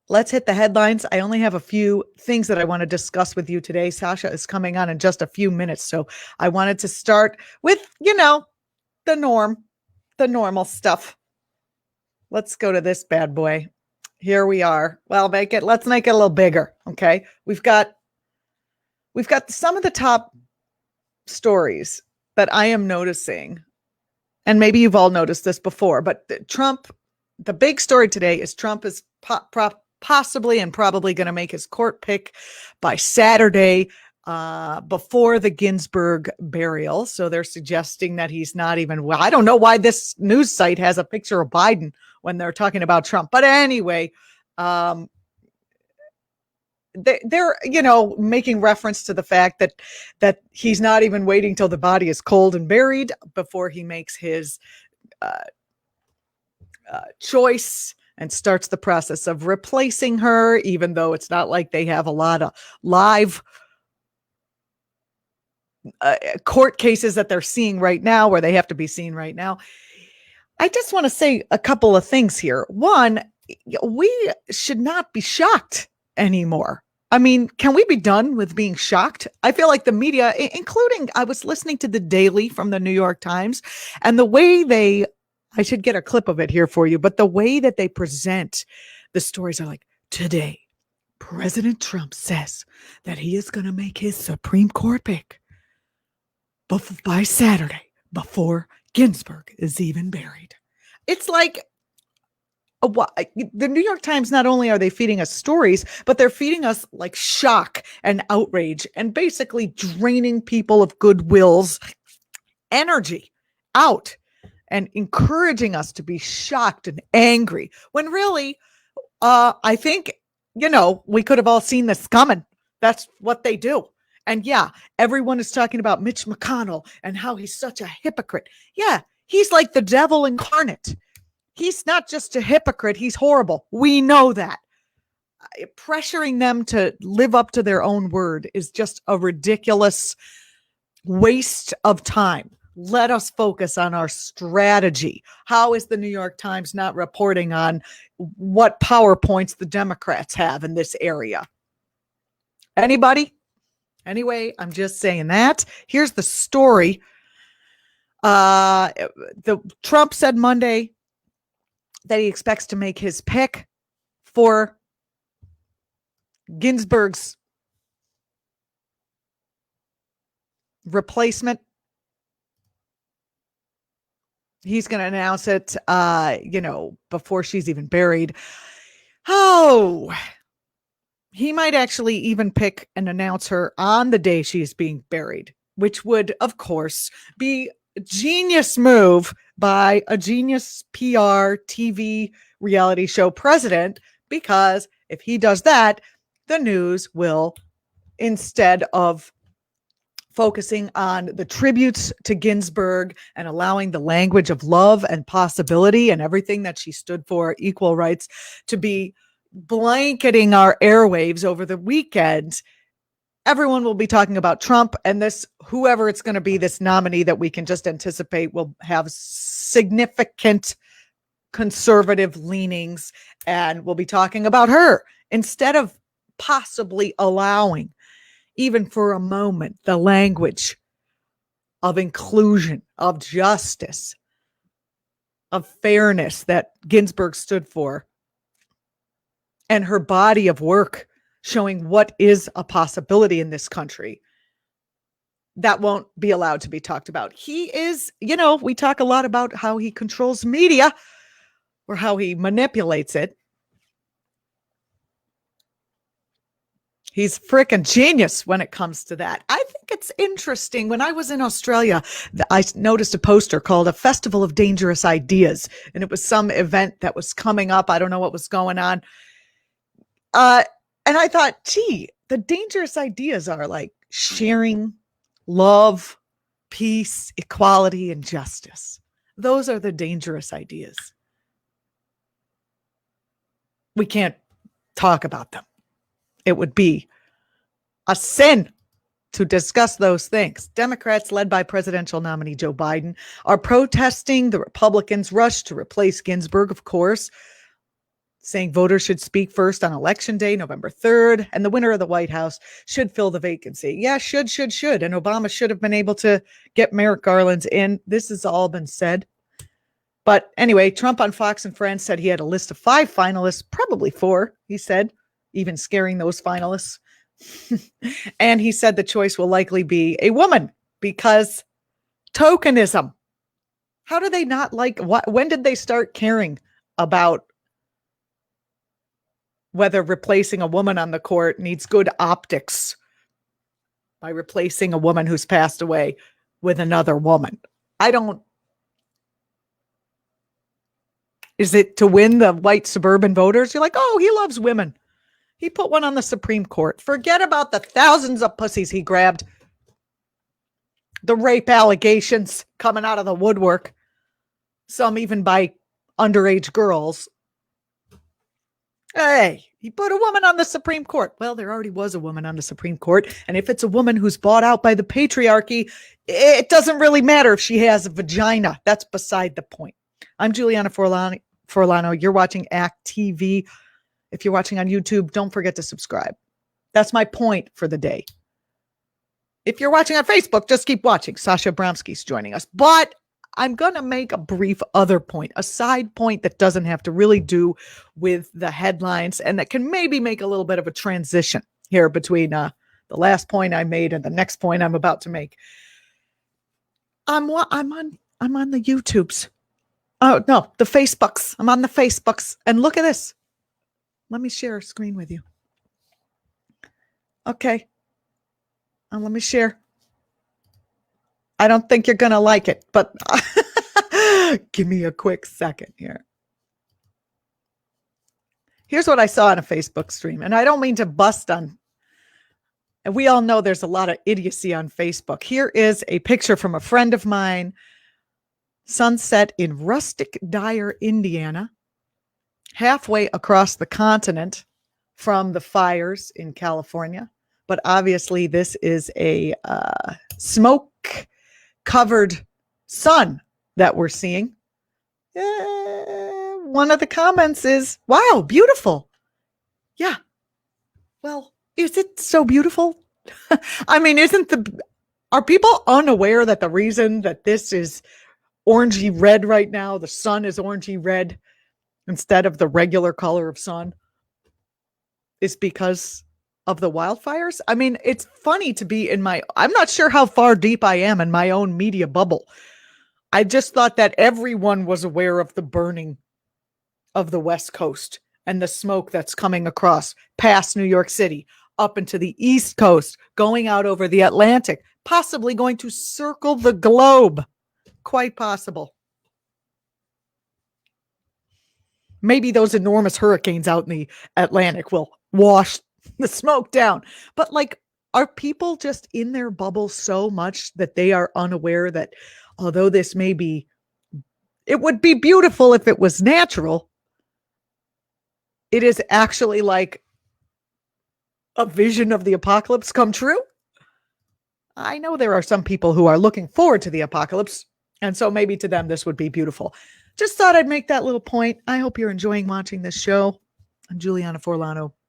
let's hit the headlines. I only have a few things that I want to discuss with you today. Sasha is coming on in just a few minutes. So I wanted to start with, the normal stuff. Let's go to this bad boy. Here we are. Well, let's make it a little bigger. Okay. We've got some of the top stories that I am noticing. And maybe you've all noticed this before, but Trump, the big story today is Trump is possibly and probably going to make his court pick by Saturday before the Ginsberg burial. So they're suggesting that he's not even, well, I don't know why this news site has a picture of Biden when they're talking about Trump. But anyway, they're making reference to the fact that he's not even waiting till the body is cold and buried before he makes his choice and starts the process of replacing her, even though it's not like they have a lot of live court cases that they're seeing right now, where they have to be seen right now. I just want to say a couple of things here. One, we should not be shocked anymore. I mean, can we be done with being shocked? I feel like the media, including, I was listening to the Daily from the New York Times, and the way I should get a clip of it here for you, but the way that they present the stories are like, today, President Trump says that he is going to make his Supreme Court pick by Saturday, before Ginsburg is even buried. It's like, the New York Times, not only are they feeding us stories, but they're feeding us like shock and outrage and basically draining people of goodwill's energy out and encouraging us to be shocked and angry when really, I think, we could have all seen this coming. That's what they do. And yeah, everyone is talking about Mitch McConnell and how he's such a hypocrite. Yeah, he's like the devil incarnate. He's not just a hypocrite. He's horrible. We know that. Pressuring them to live up to their own word is just a ridiculous waste of time. Let us focus on our strategy. How is the New York Times not reporting on what PowerPoints the Democrats have in this area? Anybody? Anyway, I'm just saying that. Here's the story. The Trump said Monday that he expects to make his pick for Ginsburg's replacement. He's going to announce it, before she's even buried. Oh, he might actually even pick and announce her on the day she's being buried, which would, of course, be a genius move by a genius PR TV reality show president, because if he does that, the news will, instead of focusing on the tributes to Ginsburg and allowing the language of love and possibility and everything that she stood for, equal rights, to be blanketing our airwaves over the weekend, everyone will be talking about Trump, and whoever it's going to be, this nominee that we can just anticipate will have significant conservative leanings, and we'll be talking about her instead of possibly allowing, even for a moment, the language of inclusion, of justice, of fairness that Ginsburg stood for, and her body of work showing what is a possibility in this country. That won't be allowed to be talked about. He is, we talk a lot about how he controls media or how he manipulates it. He's freaking genius when it comes to that. I think it's interesting. When I was in Australia, I noticed a poster called A Festival of Dangerous Ideas, and it was some event that was coming up. I don't know what was going on. And I thought, gee, the dangerous ideas are like sharing, love, peace, equality, and justice. Those are the dangerous ideas. We can't talk about them. It would be a sin to discuss those things. Democrats, led by presidential nominee Joe Biden, are protesting the Republicans' rush to replace Ginsburg, of course, saying voters should speak first on election day, November 3rd, and the winner of the White House should fill the vacancy. Yeah, should. And Obama should have been able to get Merrick Garland in. This has all been said. But anyway, Trump on Fox and Friends said he had a list of 5 finalists, probably 4, he said, even scaring those finalists. And he said the choice will likely be a woman because tokenism. How do they not like what? When did they start caring about whether replacing a woman on the court needs good optics by replacing a woman who's passed away with another woman? Is it to win the white suburban voters? You're like, oh, he loves women. He put one on the Supreme Court. Forget about the thousands of pussies he grabbed. The rape allegations coming out of the woodwork. Some even by underage girls. Hey, he put a woman on the Supreme Court. Well, there already was a woman on the Supreme Court. And if it's a woman who's bought out by the patriarchy, it doesn't really matter if she has a vagina. That's beside the point. I'm Julianna Forlano. You're watching ACT.tv. If you're watching on YouTube, don't forget to subscribe. That's my point for the day. If you're watching on Facebook, just keep watching. Sasha Bromsky's joining us. But I'm going to make a brief other point, a side point that doesn't have to really do with the headlines and that can maybe make a little bit of a transition here between the last point I made and the next point I'm about to make. I'm on the YouTubes. Oh, no, the Facebooks. I'm on the Facebooks. And look at this. Let me share a screen with you. Okay. Let me share. I don't think you're going to like it, but give me a quick second here. Here's what I saw on a Facebook stream, and I don't mean to bust on, and we all know there's a lot of idiocy on Facebook. Here is a picture from a friend of mine, sunset in rustic Dyer, Indiana, halfway across the continent from the fires in California. But obviously this is a smoke-covered sun that we're seeing. One of the comments is, wow, beautiful. Yeah. Well, is it so beautiful? I mean, are people unaware that the reason that this is orangey red right now, the sun is orangey red instead of the regular color of sun, is because of the wildfires? I mean, it's funny to be I'm not sure how far deep I am in my own media bubble. I just thought that everyone was aware of the burning of the West Coast and the smoke that's coming across past New York City, up into the East Coast, going out over the Atlantic, possibly going to circle the globe. Quite possible. Maybe those enormous hurricanes out in the Atlantic will wash the smoke down. But are people just in their bubble so much that they are unaware that although it would be beautiful if it was natural, it is actually like a vision of the apocalypse come true? I know there are some people who are looking forward to the apocalypse, and so maybe to them this would be beautiful. Just thought I'd make that little point. I hope you're enjoying watching this show. I'm Julianna Forlano.